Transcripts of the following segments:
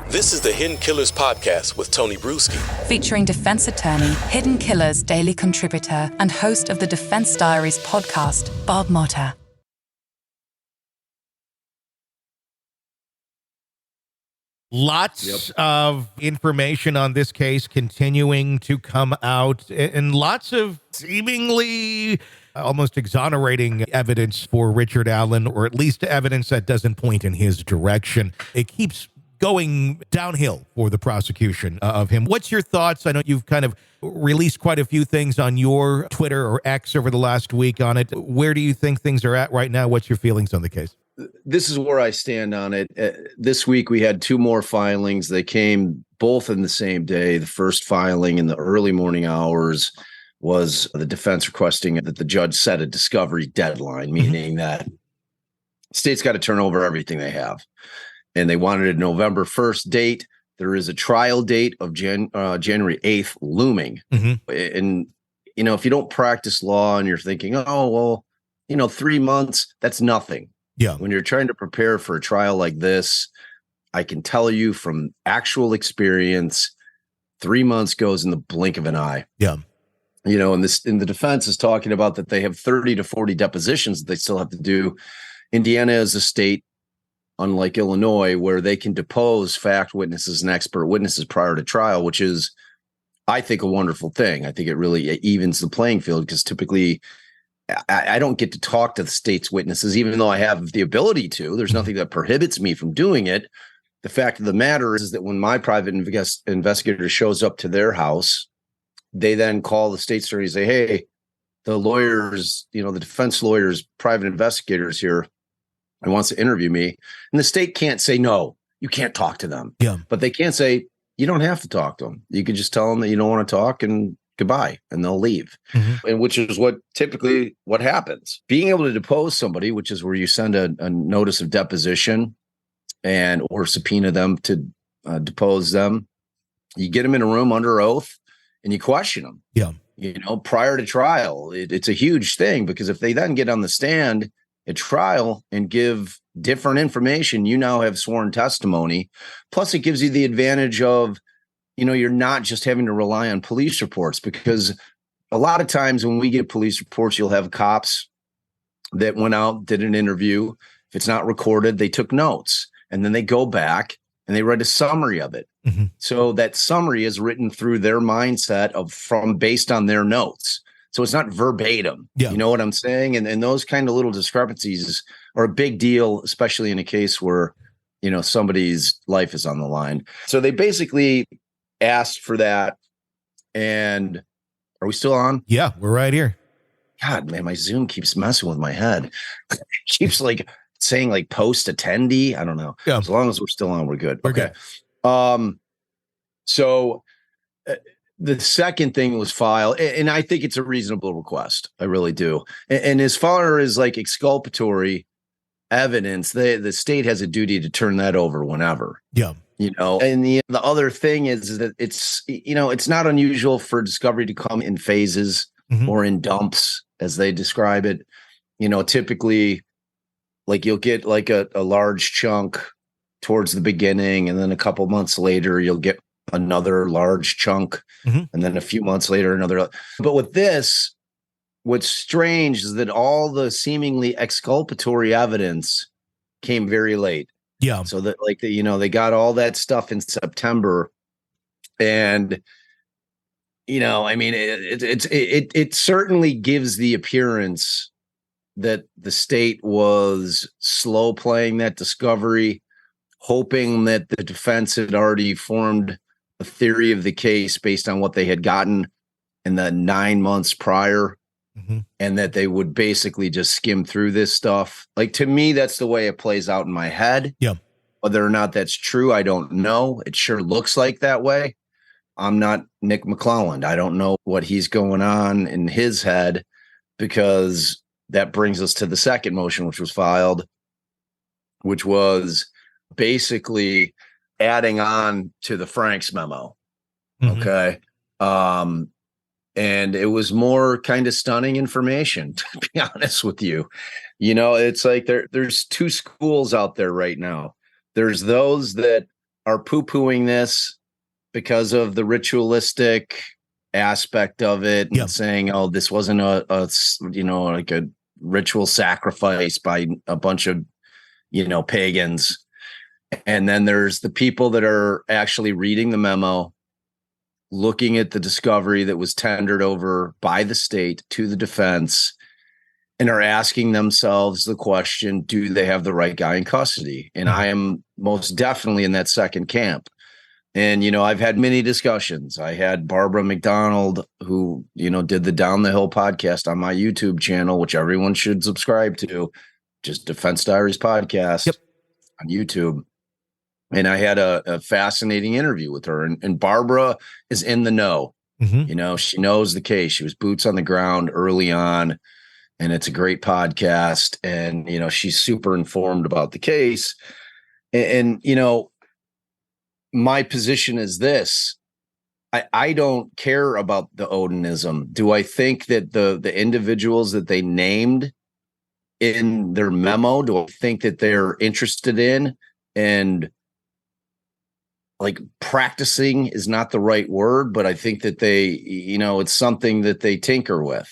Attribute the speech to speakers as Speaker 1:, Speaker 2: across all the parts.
Speaker 1: This is the Hidden Killers Podcast with Tony Brueski.
Speaker 2: Featuring defense attorney, Hidden Killers daily contributor, and host of the Defense Diaries podcast, Bob Motta.
Speaker 3: Lots of information on this case continuing to come out, and lots of seemingly almost exonerating evidence for Richard Allen, or at least evidence that doesn't point in his direction. It keeps going downhill for the prosecution of him. What's your thoughts? I know you've kind of released quite a few things on your Twitter or X over the last week on it. Where do you think things are at right now? What's your feelings on the case?
Speaker 4: This is where I stand on it. This week we had two more filings. They came both in the same day. The first filing in the early morning hours was the defense requesting that the judge set a discovery deadline, meaning that state's got to turn over everything they have. And they wanted a November 1st date. There is a trial date of January 8th looming. And, you know, if you don't practice law and you're thinking, oh, well, you know, 3 months, that's nothing.
Speaker 3: Yeah.
Speaker 4: When you're trying to prepare for a trial like this, I can tell you from actual experience, 3 months goes in the blink of an eye.
Speaker 3: Yeah.
Speaker 4: You know, and the defense is talking about that they have 30 to 40 depositions that they still have to do. Indiana is a state, unlike Illinois, where they can depose fact witnesses and expert witnesses prior to trial, which is, I think, a wonderful thing. I think it really evens the playing field, because typically I don't get to talk to the state's witnesses, even though I have the ability to. There's nothing that prohibits me from doing it. The fact of the matter is that when my private investigator shows up to their house, they then call the state attorney and say, hey, the lawyers, you know, the defense lawyers, private investigators here, and wants to interview me. And the state can't say, no, you can't talk to them.
Speaker 3: Yeah.
Speaker 4: But they can't say, you don't have to talk to them. You can just tell them that you don't want to talk and goodbye, and they'll leave. And which is typically what happens. Being able to depose somebody, which is where you send a notice of deposition and or subpoena them to depose them. You get them in a room under oath and you question them.
Speaker 3: Yeah.
Speaker 4: You know, prior to trial, it's a huge thing, because if they then get on the stand at trial and give different information, you now have sworn testimony. Plus, it gives you the advantage of, you know, you're not just having to rely on police reports, because a lot of times when we get police reports, you'll have cops that went out, did an interview. If it's not recorded, they took notes, and then they go back and they write a summary of it. So that summary is written through their mindset based on their notes. So it's not verbatim.
Speaker 3: Yeah.
Speaker 4: You know what I'm saying? And those kind of little discrepancies are a big deal, especially in a case where, you know, somebody's life is on the line. So they basically asked for that. And are we still on?
Speaker 3: Yeah, we're right here.
Speaker 4: God, man, my Zoom keeps messing with my head. It keeps like saying like post attendee. I don't know.
Speaker 3: Yeah.
Speaker 4: As long as we're still on, we're good.
Speaker 3: We're
Speaker 4: okay.
Speaker 3: good.
Speaker 4: So the second thing was filed, and I think it's a reasonable request. I really do. And as far as like exculpatory evidence, the state has a duty to turn that over whenever.
Speaker 3: Yeah.
Speaker 4: You know, and the other thing is that it's, you know, it's not unusual for discovery to come in phases or in dumps, as they describe it. You know, typically, like you'll get like a large chunk towards the beginning, and then a couple months later, you'll get another large chunk, and then a few months later, another. But with this, what's strange is that all the seemingly exculpatory evidence came very late.
Speaker 3: Yeah.
Speaker 4: So that, like, you know, they got all that stuff in September, and, you know, I mean, it certainly gives the appearance that the state was slow playing that discovery, hoping that the defense had already formed a theory of the case based on what they had gotten in the 9 months prior, and that they would basically just skim through this stuff. Like, to me, that's the way it plays out in my head.
Speaker 3: Yeah.
Speaker 4: Whether or not that's true, I don't know. It sure looks like that way. I'm not Nick McClelland. I don't know what he's going on in his head, because that brings us to the second motion, which was filed, which was basically adding on to the Franks memo. Okay. And it was more kind of stunning information, to be honest with you. You know, it's like there's two schools out there right now. There's those that are poo-pooing this because of the ritualistic aspect of it, and saying, "Oh, this wasn't a like a ritual sacrifice by a bunch of pagans." And then there's the people that are actually reading the memo, looking at the discovery that was tendered over by the state to the defense, and are asking themselves the question, do they have the right guy in custody? And I am most definitely in that second camp. And, I've had many discussions. I had Barbara McDonald, who, did the Down the Hill podcast on my YouTube channel, which everyone should subscribe to, just Defense Diaries podcast on YouTube. And I had a fascinating interview with her. And Barbara is in the know. She knows the case. She was boots on the ground early on. And it's a great podcast. And, she's super informed about the case. And my position is this. I don't care about the Odinism. Do I think that the individuals that they named in their memo, do I think that they're interested in and practicing is not the right word, but I think that they, it's something that they tinker with.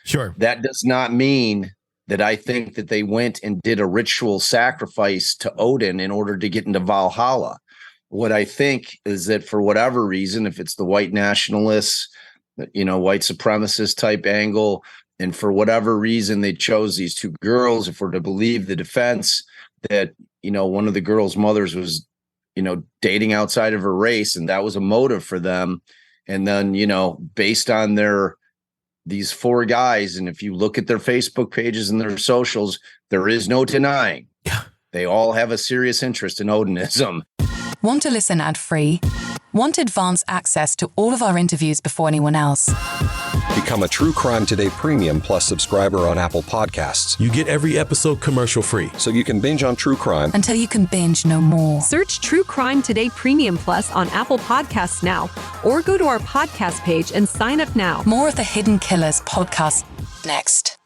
Speaker 3: Sure.
Speaker 4: That does not mean that I think that they went and did a ritual sacrifice to Odin in order to get into Valhalla. What I think is that for whatever reason, if it's the white nationalists, white supremacist type angle, and for whatever reason they chose these two girls, if we're to believe the defense that, one of the girls' mothers was, dating outside of her race, and that was a motive for them. And then, based on these four guys, and if you look at their Facebook pages and their socials, there is no denying. They all have a serious interest in Odinism.
Speaker 2: Want to listen ad-free? Want advanced access to all of our interviews before anyone else?
Speaker 5: Become a True Crime Today Premium Plus subscriber on Apple Podcasts.
Speaker 1: You get every episode commercial-free.
Speaker 5: So you can binge on true crime
Speaker 2: until you can binge no more.
Speaker 6: Search True Crime Today Premium Plus on Apple Podcasts now, or go to our podcast page and sign up now.
Speaker 2: More of the Hidden Killers podcast next.